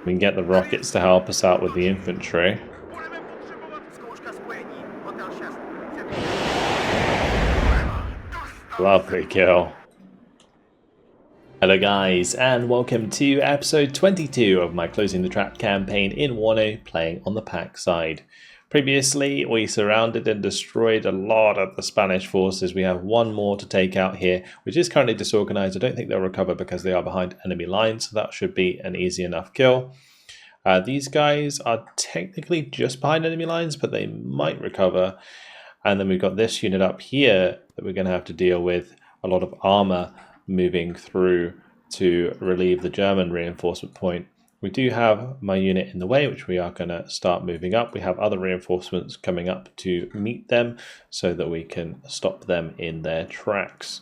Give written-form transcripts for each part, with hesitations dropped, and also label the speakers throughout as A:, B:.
A: We can get the rockets to help us out with the infantry. Lovely kill. Hello guys, and welcome to episode 22 of my Closing the Trap campaign in WARNO, playing on the PACT side. Previously, we surrounded and destroyed a lot of the Spanish forces. We have one more to take out here, which is currently disorganized. I don't think they'll recover because they are behind enemy lines, so that should be an easy enough kill. These guys are technically just behind enemy lines, but they might recover. And then we've got this unit up here that we're going to have to deal with. A lot of armor moving through to relieve the German reinforcement point. We do have my unit in the way, which we are going to start moving up. We have other reinforcements coming up to meet them so that we can stop them in their tracks.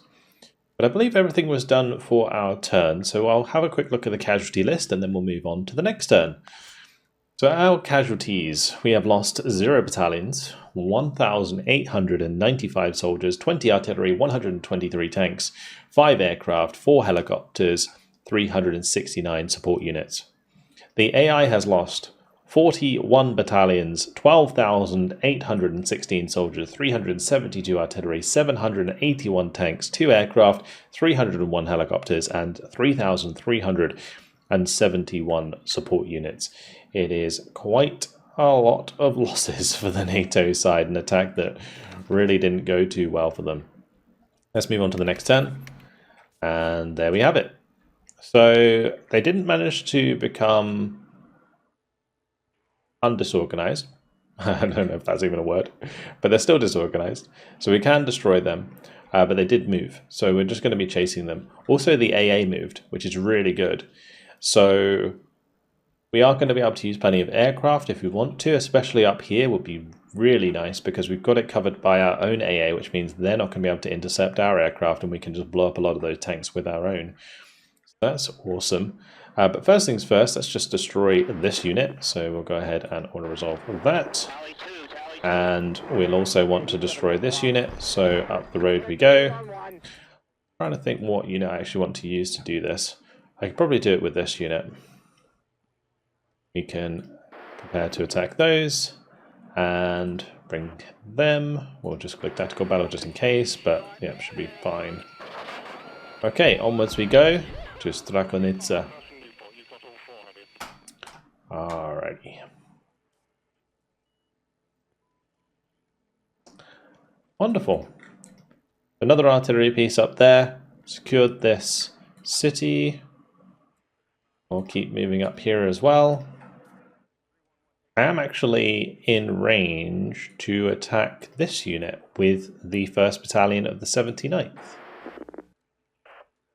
A: But I believe everything was done for our turn, so I'll have a quick look at the casualty list and then we'll move on to the next turn. So our casualties, we have lost 0 battalions, 1,895 soldiers, 20 artillery, 123 tanks, 5 aircraft, 4 helicopters, 369 support units. The AI has lost 41 battalions, 12,816 soldiers, 372 artillery, 781 tanks, 2 aircraft, 301 helicopters, and 3,371 support units. It is quite a lot of losses for the NATO side, an attack that really didn't go too well for them. Let's move on to the next turn. And there we have it. So they didn't manage to become undisorganized. I don't know if that's even a word, but they're still disorganized. So we can destroy them, but they did move. So we're just going to be chasing them. Also, the AA moved, which is really good. So we are going to be able to use plenty of aircraft if we want to, especially up here would be really nice because we've got it covered by our own AA, which means they're not going to be able to intercept our aircraft and we can just blow up a lot of those tanks with our own. So that's awesome. But first things first, let's just destroy this unit. So we'll go ahead and auto-resolve that. And we'll also want to destroy this unit. So up the road we go. I'm trying to think what unit I actually want to use to do this. I could probably do it with this unit. We can prepare to attack those and bring them. We'll just click tactical battle just in case, but yeah, should be fine. Okay, onwards we go to Strakonica. Alrighty. Wonderful. Another artillery piece up there. Secured this city. We'll keep moving up here as well. I am actually in range to attack this unit with the 1st Battalion of the 79th.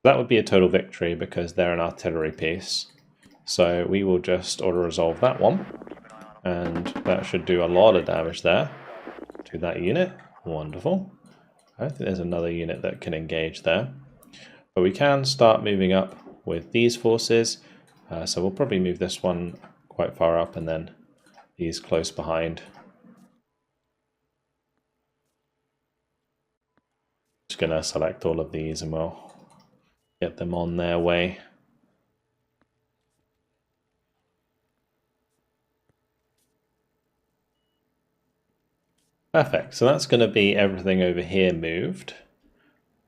A: That would be a total victory because they're an artillery piece. So we will just auto-resolve that one. And that should do a lot of damage there to that unit. Wonderful. I think there's another unit that can engage there. But we can start moving up with these forces. So we'll probably move this one quite far up and then these close behind. Just going to select all of these and we'll get them on their way. Perfect, so that's going to be everything over here moved.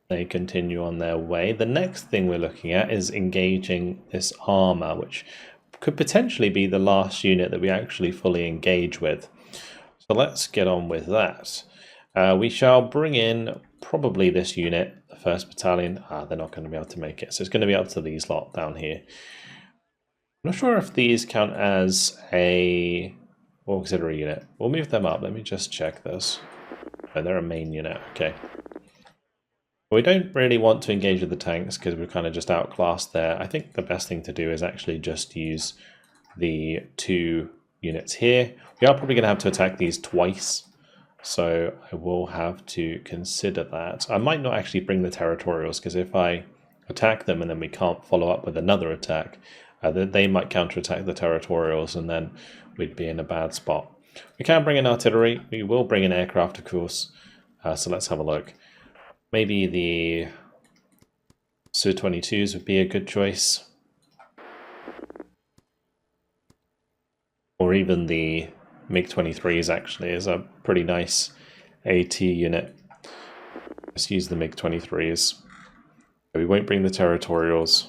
A: They continue on their way. The next thing we're looking at is engaging this armor, which could potentially be the last unit that we actually fully engage with. So let's get on with that. We shall bring in probably this unit, the 1st Battalion. They're not going to be able to make it, so it's going to be up to these lot down here. I'm not sure if these count as a auxiliary unit. We'll move them up. Let me just check this. Oh, they're a main unit. Okay. We don't really want to engage with the tanks because we're kind of just outclassed there. I think the best thing to do is actually just use the 2 units here. We are probably going to have to attack these twice, so I will have to consider that. I might not actually bring the territorials because if I attack them and then we can't follow up with another attack, they might counterattack the territorials and then we'd be in a bad spot. We can bring in artillery. We will bring in aircraft, of course. So let's have a look. Maybe the Su-22s would be a good choice. or even the MiG-23s actually is a pretty nice AT unit. Let's use the MiG-23s. We won't bring the Territorials.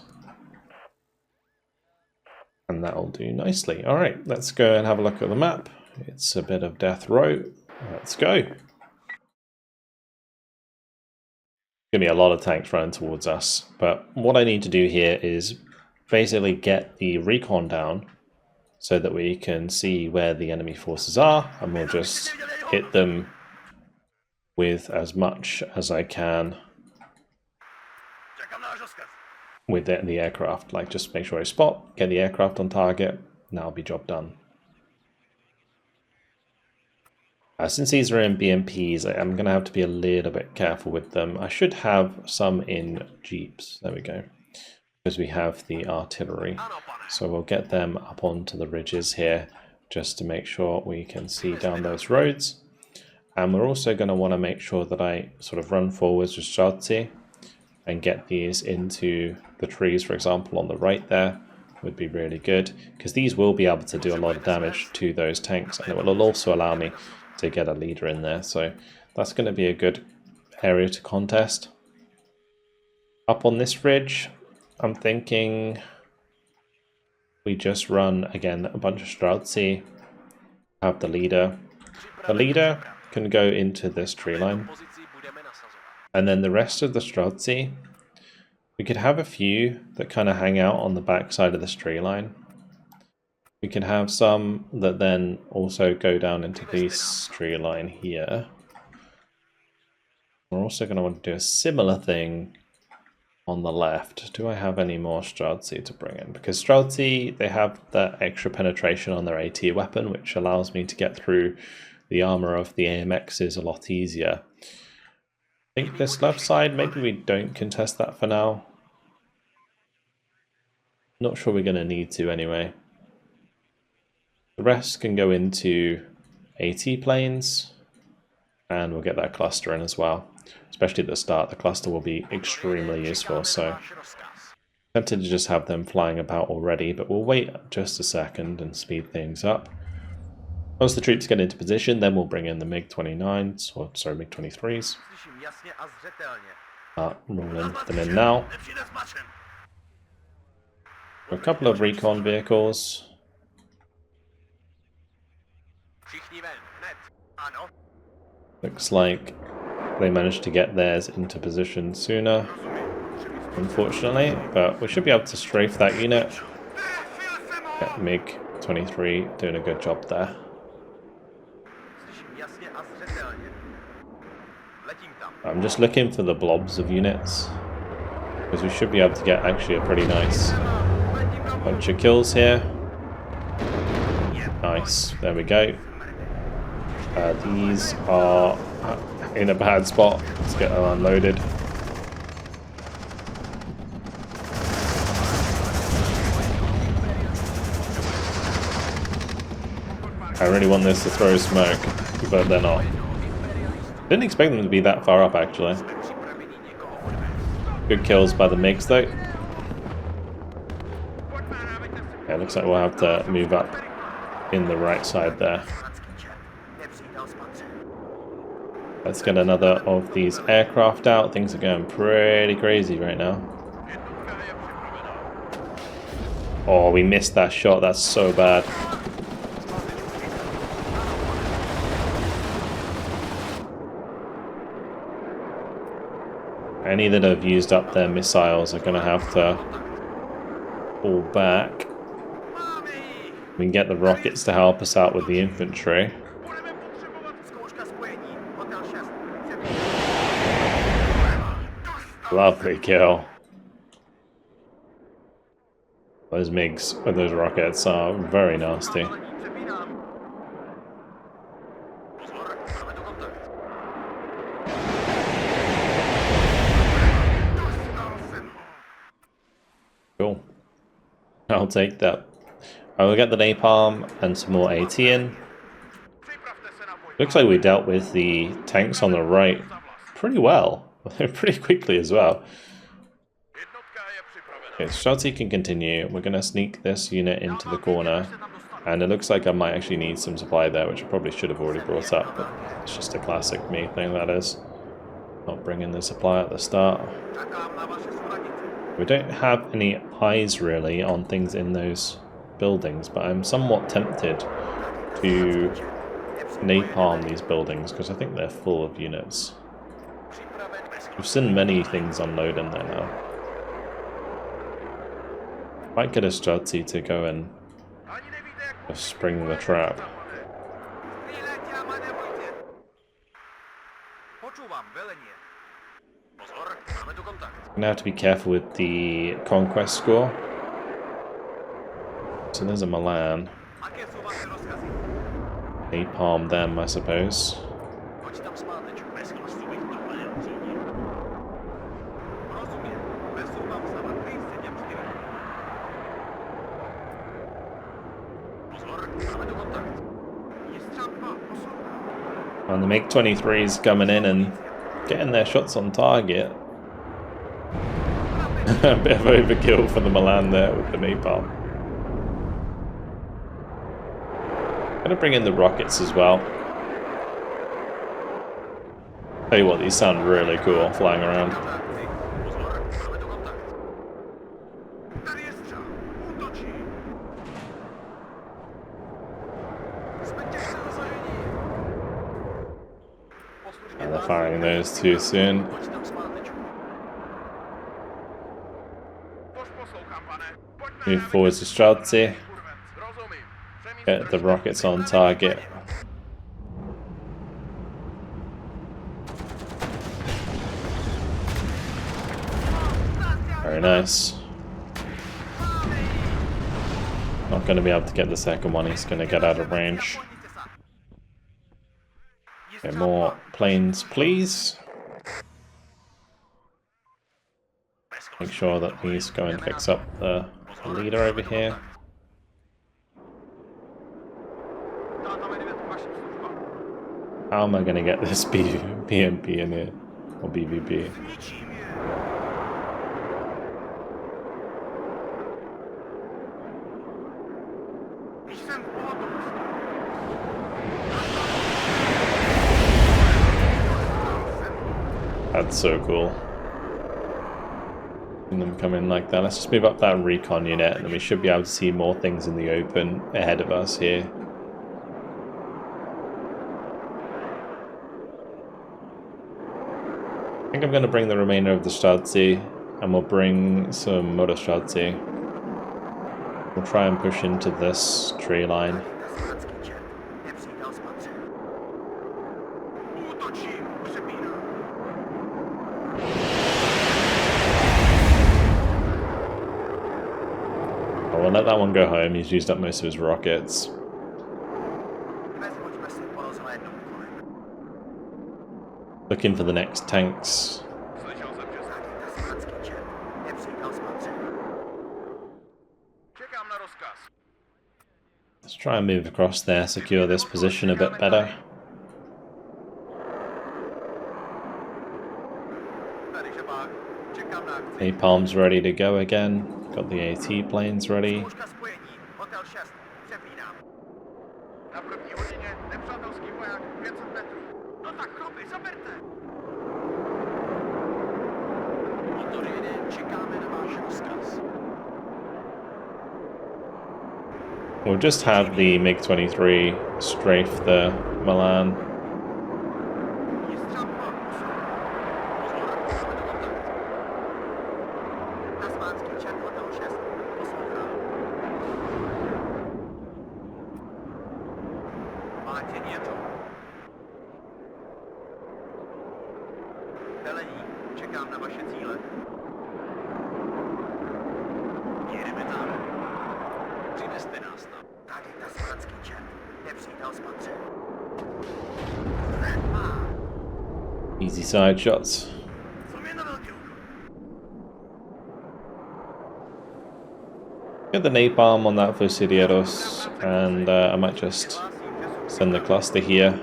A: And that'll do nicely. Alright, let's go and have a look at the map. It's a bit of Death Row. Let's go. Gonna be a lot of tanks running towards us, but what I need to do here is basically get the recon down so that we can see where the enemy forces are, and we'll just hit them with as much as I can with the aircraft. Like, just make sure I spot, get the aircraft on target, and that'll be job done. Since these are in BMPs, I'm going to have to be a little bit careful with them. I should have some in Jeeps. There we go. Because we have the artillery. So we'll get them up onto the ridges here just to make sure we can see down those roads. And we're also going to want to make sure that I sort of run forwards with Casualty and get these into the trees, for example, on the right there. Would be really good, because these will be able to do a lot of damage to those tanks, and it will also allow me to get a leader in there, so that's going to be a good area to contest. Up on this ridge, I'm thinking we just run, again, a bunch of Casualty, have the leader. The leader can go into this tree line, and then the rest of the Casualty, we could have a few that kind of hang out on the back side of this tree line. We can have some that then also go down into this tree line here. We're also going to want to do a similar thing on the left. Do I have any more Casualty to bring in? Because Casualty, they have that extra penetration on their AT weapon, which allows me to get through the armor of the AMXs a lot easier. I think this left side, maybe we don't contest that for now. Not sure we're going to need to anyway. The rest can go into AT planes, and we'll get that cluster in as well. Especially at the start, the cluster will be extremely useful, so tempted to just have them flying about already, but we'll wait just a second and speed things up. Once the troops get into position, then we'll bring in the MiG-29s, or sorry, MiG-23s. Rolling them in now. A couple of recon vehicles. Looks like they managed to get theirs into position sooner, unfortunately, but we should be able to strafe that unit. Yeah, MiG-23 doing a good job there. I'm just looking for the blobs of units, because we should be able to get actually a pretty nice bunch of kills here. Nice, there we go. These are in a bad spot. Let's get them unloaded. I really want this to throw smoke, but they're not. Didn't expect them to be that far up, actually. Good kills by the MiGs, though. Yeah, looks like we'll have to move up in the right side there. Let's get another of these aircraft out. Things are going pretty crazy right now. Oh, we missed that shot. That's so bad. Any that have used up their missiles are going to have to fall back. We can get the rockets to help us out with the infantry. Lovely kill. Those MiGs with those rockets are very nasty. Cool. I'll take that. I will get the napalm and some more AT in. Looks like we dealt with the tanks on the right pretty well. Pretty quickly as well. Okay, Casualty can continue. We're going to sneak this unit into the corner. And it looks like I might actually need some supply there, which I probably should have already brought up, but it's just a classic me thing, that is. Not bringing the supply at the start. We don't have any eyes really on things in those buildings, but I'm somewhat tempted to napalm these buildings because I think they're full of units. We've seen many things unload in there now. Might get a Casualty to go and just spring the trap. I'm gonna have to be careful with the conquest score. So there's a Milan. Napalm them, I suppose. And the MiG-23's coming in and getting their shots on target. A bit of overkill for the Milan there with the napalm. Gonna bring in the rockets as well. Tell you what, these sound really cool flying around. And they're firing those too soon. Move forwards to Casualty. Get the rockets on target. Very nice. Not going to be able to get the second one, he's going to get out of range. Okay, more planes, please. Make sure that he's going to fix up the leader over here. How am I going to get this BMP in here? Or BVP? That's so cool. Them come in like that. Let's just move up that recon unit and we should be able to see more things in the open ahead of us here. I think I'm going to bring the remainder of the Casualty and we'll bring some motor Casualty. We'll try and push into this tree line. We'll let that one go home, he's used up most of his rockets. Looking for the next tanks. Let's try and move across there, secure this position a bit better. Napalm's ready to go again. Got the AT planes ready. We'll just have the MiG-23 strafe the Milan. Easy side shots. Get the napalm on that Fusilieros, and I might just send the cluster here.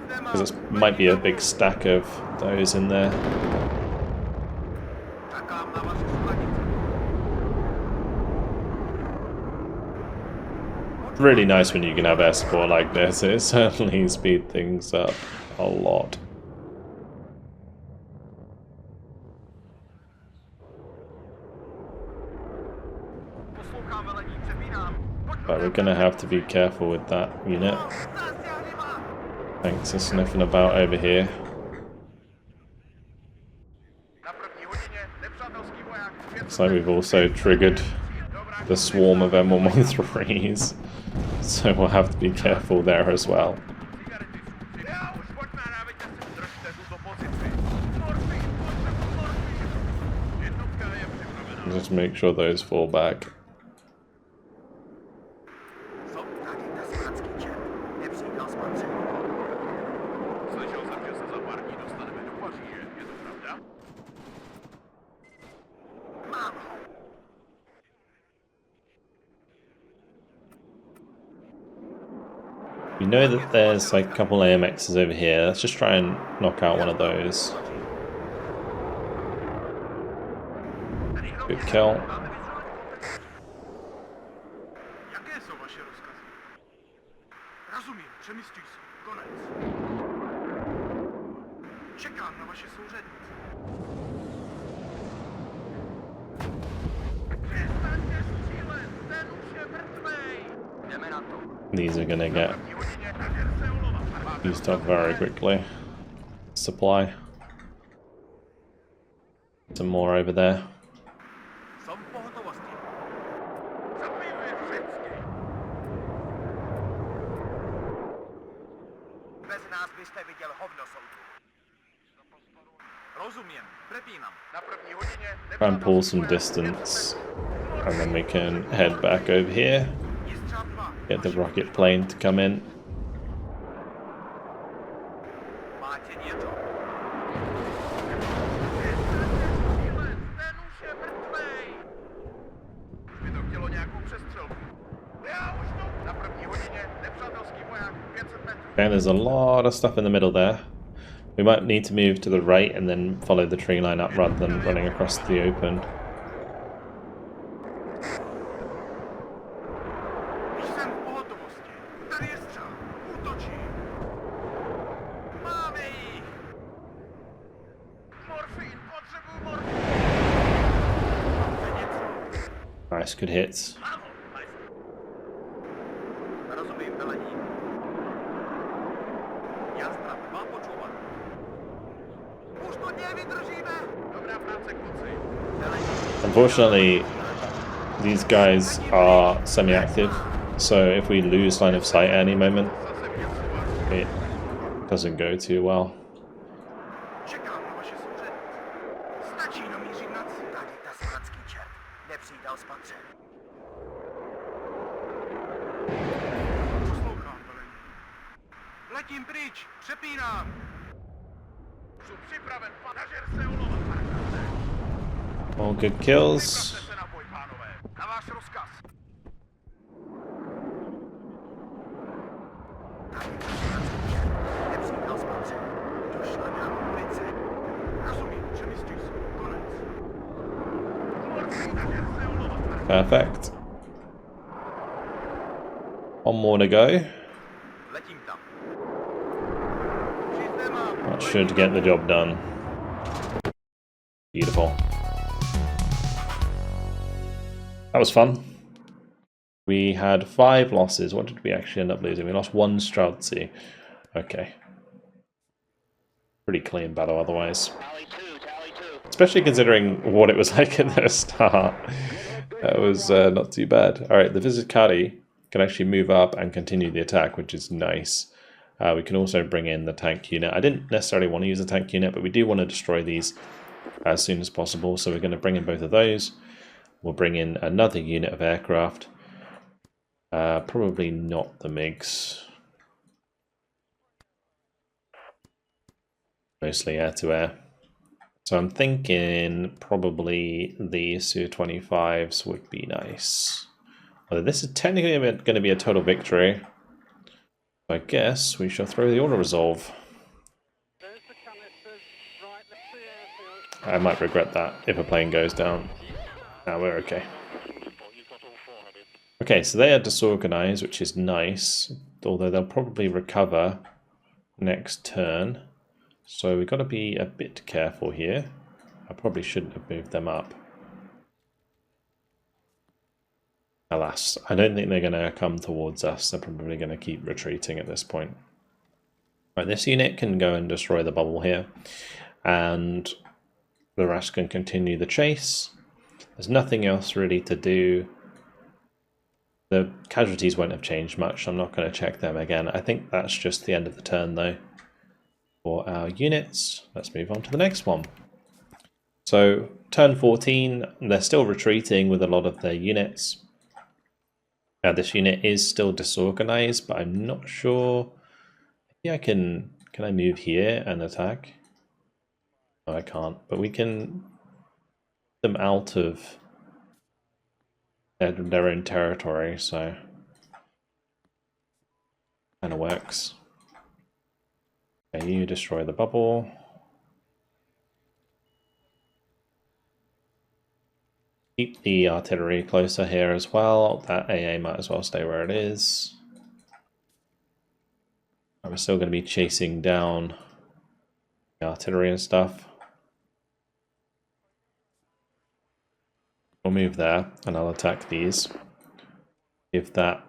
A: Because it might be a big stack of those in there. really nice when you can have air support like this. It certainly speeds things up a lot. But we're going to have to be careful with that unit. Tanks are sniffing about over here. Looks like we've also triggered the swarm of M113s, so we'll have to be careful there as well. Just make sure those fall back. We know that there's like a couple AMXs over here. Let's just try and knock out one of those. Good kill. These are gonna get used up very quickly. Supply. Some more over there. Try and pull some distance, and then we can head back over here. Get the rocket plane to come in. Okay, there's a lot of stuff in the middle there. We might need to move to the right and then follow the tree line up rather than running across the open. Nice, good hits. Unfortunately, these guys are semi-active, so if we lose line of sight at any moment, it doesn't go too well. All good kills. Perfect. One more to go. That should get the job done. Beautiful. That was fun. We had 5 losses. What did we actually end up losing? We lost 1 Casualty. Okay. Pretty clean battle otherwise. Especially considering what it was like at the start. That was not too bad. Alright, the Visicati can actually move up and continue the attack, which is nice. We can also bring in the tank unit. I didn't necessarily want to use a tank unit, but we do want to destroy these as soon as possible. So we're going to bring in both of those. We'll bring in another unit of aircraft. Probably not the MiGs. Mostly air-to-air. So I'm thinking probably the Su-25s would be nice. Although this is technically going to be a total victory. I guess we shall throw the auto-resolve. I might regret that if a plane goes down. Now we're okay. Okay, so they are disorganized, which is nice, although they'll probably recover next turn. So we've got to be a bit careful here. I probably shouldn't have moved them up. Alas, I don't think they're going to come towards us. They're probably going to keep retreating at this point. Right, this unit can go and destroy the bubble here, and the rest can continue the chase. There's nothing else really to do. The casualties won't have changed much. I'm not going to check them again. I think that's just the end of the turn though for our units. Let's move on to the next one. So turn 14, they're still retreating with a lot of their units. Now this unit is still disorganized, but I'm not sure. Yeah, can I move here and attack? No, I can't, but we can get them out of their own territory, so kind of works. Okay, you destroy the bubble. Keep the artillery closer here as well. That AA might as well stay where it is. We're still going to be chasing down the artillery and stuff. We'll move there and I'll attack these. If that...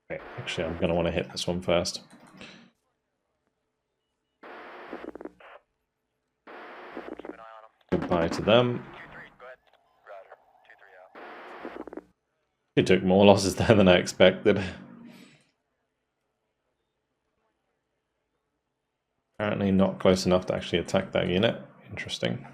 A: Wait, actually, I'm going to want to hit this one first. Goodbye to them. He took more losses there than I expected. Apparently not close enough to actually attack that unit. Interesting.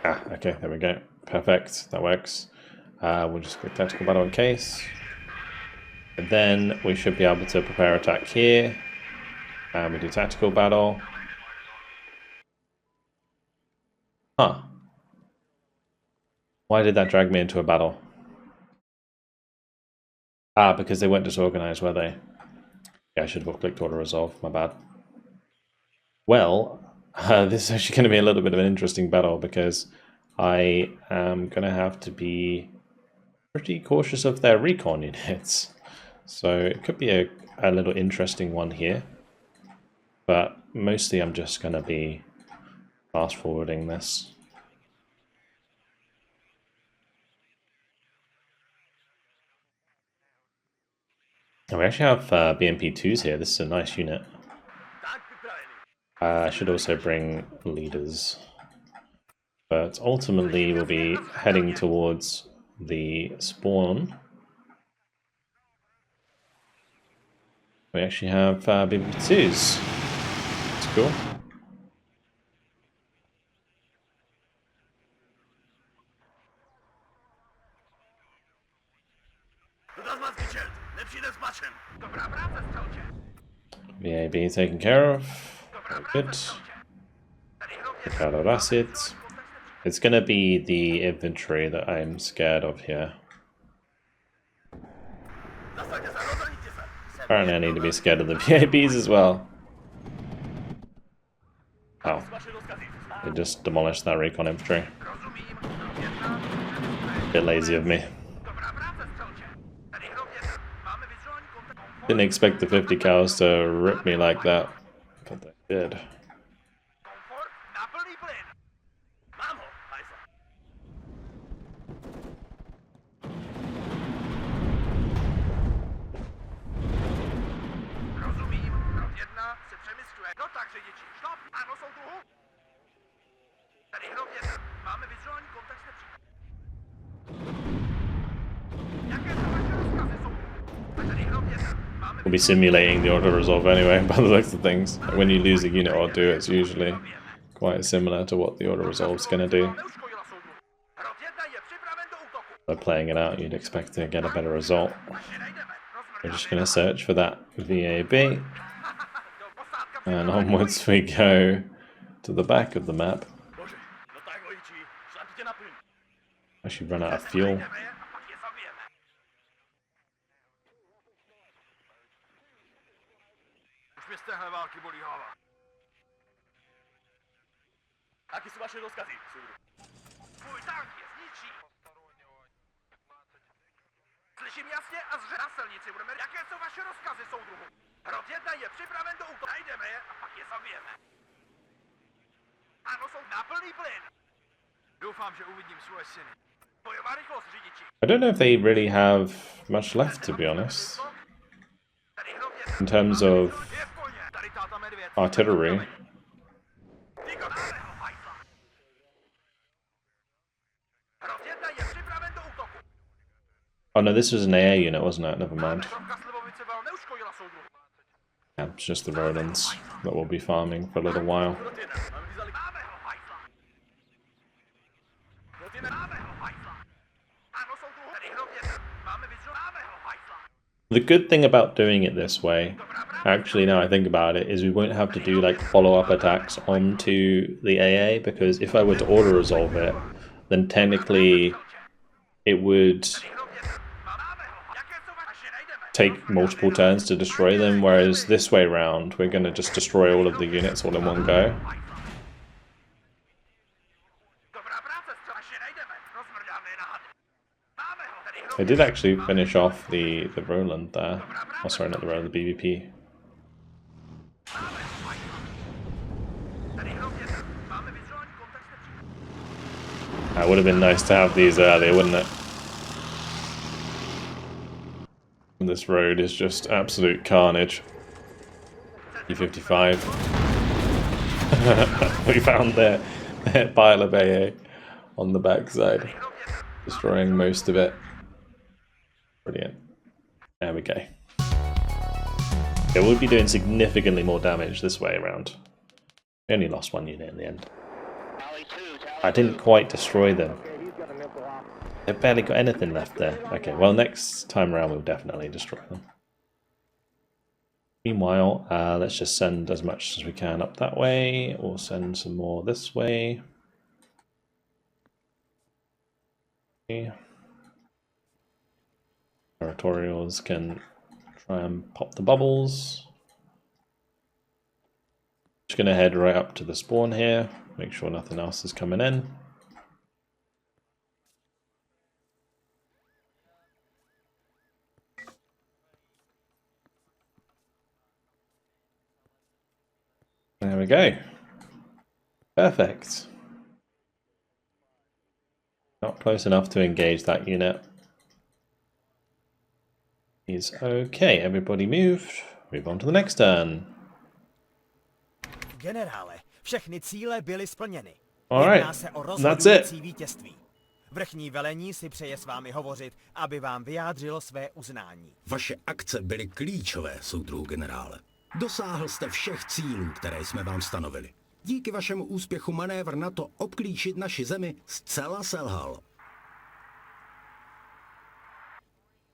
A: Ah, okay, there we go. Perfect, that works. We'll just click tactical battle in case. And then we should be able to prepare attack here. And we do tactical battle. Huh. Why did that drag me into a battle? Ah, because they weren't disorganized, were they? Yeah, I should have clicked auto resolve, my bad. Well, this is actually going to be a little bit of an interesting battle because I am going to have to be pretty cautious of their recon units. So it could be a little interesting one here. But mostly I'm just going to be fast forwarding this. Oh, we actually have BMP2s here. This is a nice unit. I should also bring leaders. But ultimately we'll be heading towards the spawn. We actually have BMP2s. That's cool. VAB taken care of. Very good. Ricardo Acid. It's going to be the infantry that I'm scared of here. Apparently I need to be scared of the VABs as well. Oh. They just demolished that recon infantry. Bit lazy of me. Didn't expect the 50 cows to rip me like that, but they did. We'll be simulating the auto-resolve anyway, by the looks of things. When you lose a unit or two, it's usually quite similar to what the auto-resolve's going to do. By playing it out, you'd expect to get a better result. We're just going to search for that VAB. And onwards we go to the back of the map. I should run out of fuel.
B: Slyším jasně a zře na silnici budeme. Jaké jsou vaše rozkazy, soudruhu? Rod 1 je připraven do útoku. Najdeme je a pak je zabijeme. Ano, jsou na plný plyn. Doufám, že uvidím svoje syny. Bojová rychlost, řidiči.
A: I don't know if they really have much left, to be honest, in terms of artillery. Oh no, this was an AA unit, wasn't it? Never mind. Yeah, it's just the rodents that we'll be farming for a little while. The good thing about doing it this way, actually now I think about it, is we won't have to do like follow-up attacks onto the AA, because if I were to auto-resolve it, then technically it would take multiple turns to destroy them, whereas this way round we're going to just destroy all of the units all in one go. I did actually finish off the Roland there. Oh sorry, not the Roland, the BVP. That would have been nice to have these earlier, wouldn't it? This road is just absolute carnage. E55. We found their pile of AA on the backside, destroying most of it. Brilliant. There we go. Yeah, we'll be doing significantly more damage this way around. We only lost one unit in the end. I didn't quite destroy them. They've barely got anything left there. Okay, well next time around we'll definitely destroy them. Meanwhile, let's just send as much as we can up that way, or send some more this way. Okay. Territorials can try and pop the bubbles. Just going to head right up to the spawn here, make sure nothing else is coming in. There we go. Perfect. Not close enough to engage that unit. Is okay. Everybody moved. Move on to the next turn.
C: Generále, všechny cíle byly splněny.
A: Alright,
C: se o
A: that's it.
C: vítězství. Vrchní velení si přeje s vámi hovořit, aby vám vyjádřilo své uznání.
D: Vaše akce byly klíčové, soudruhu generále. Dosáhl jste všech cílů, které jsme vám stanovili. Díky vašemu úspěchu manévr NATO obklíčit naši zemi zcela selhal.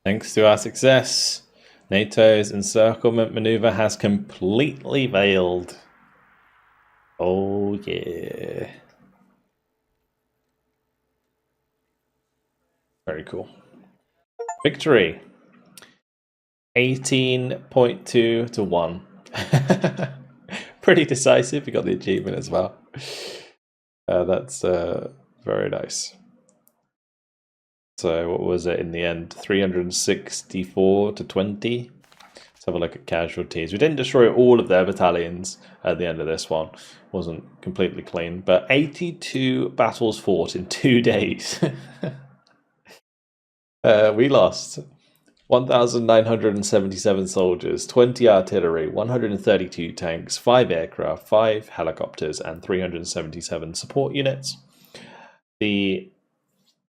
A: Thanks to our success, NATO's encirclement maneuver has completely failed. Oh yeah. Very cool. Victory. 18.2 to 1. Pretty decisive. We got the achievement as well. That's very nice. So what was it in the end? 364 to 20. Let's have a look at casualties. We didn't destroy all of their battalions at the end of this one. Wasn't completely clean, but 82 battles fought in 2 days. We lost 1,977 soldiers, 20 artillery, 132 tanks, 5 aircraft, 5 helicopters, and 377 support units. The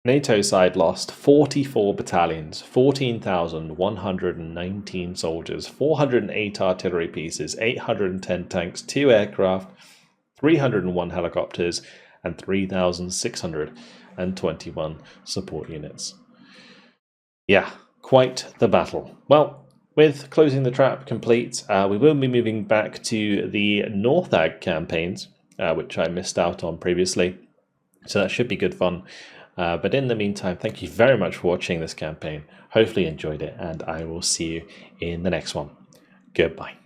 A: NATO side lost 44 battalions, 14,119 soldiers, 408 artillery pieces, 810 tanks, 2 aircraft, 301 helicopters, and 3,621 support units. Yeah, quite the battle. Well, with closing the trap complete, we will be moving back to the Northag campaigns, which I missed out on previously. So that should be good fun. But in the meantime, thank you very much for watching this campaign. Hopefully you enjoyed it, and I will see you in the next one. Goodbye.